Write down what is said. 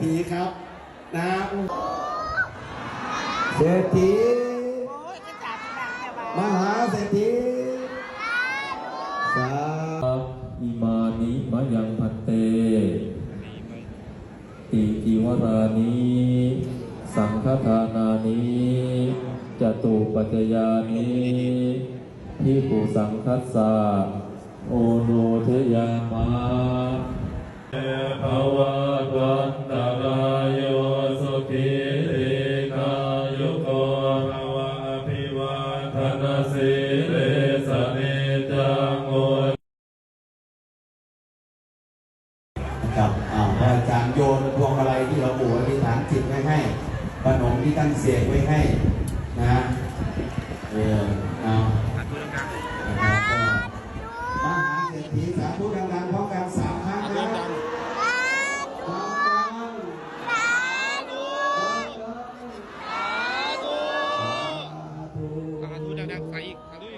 ฐีครับนะเศรษฐีมหาเศรษฐีสาอิมานิมะยังพันเตติจิวรานิสังฆทานานิจตุปัจจยานิภิกขุสังคัสสะโอโนเทยามะภวะวันตรายโยสุขีริกายุโกภวะอภิวาทนาสิเลสเนจังโอกับพระอาจารย์โยนพวงอะไรที่เราปู่อธิษฐานจิตไว้ให้ขนมที่ท่านเสกไว้ให้นะเอามหาเศรษฐีสาธุดังๆพร้อมกัน3 ครั้งนะดังสาธุดังๆใส่อีกสาธุ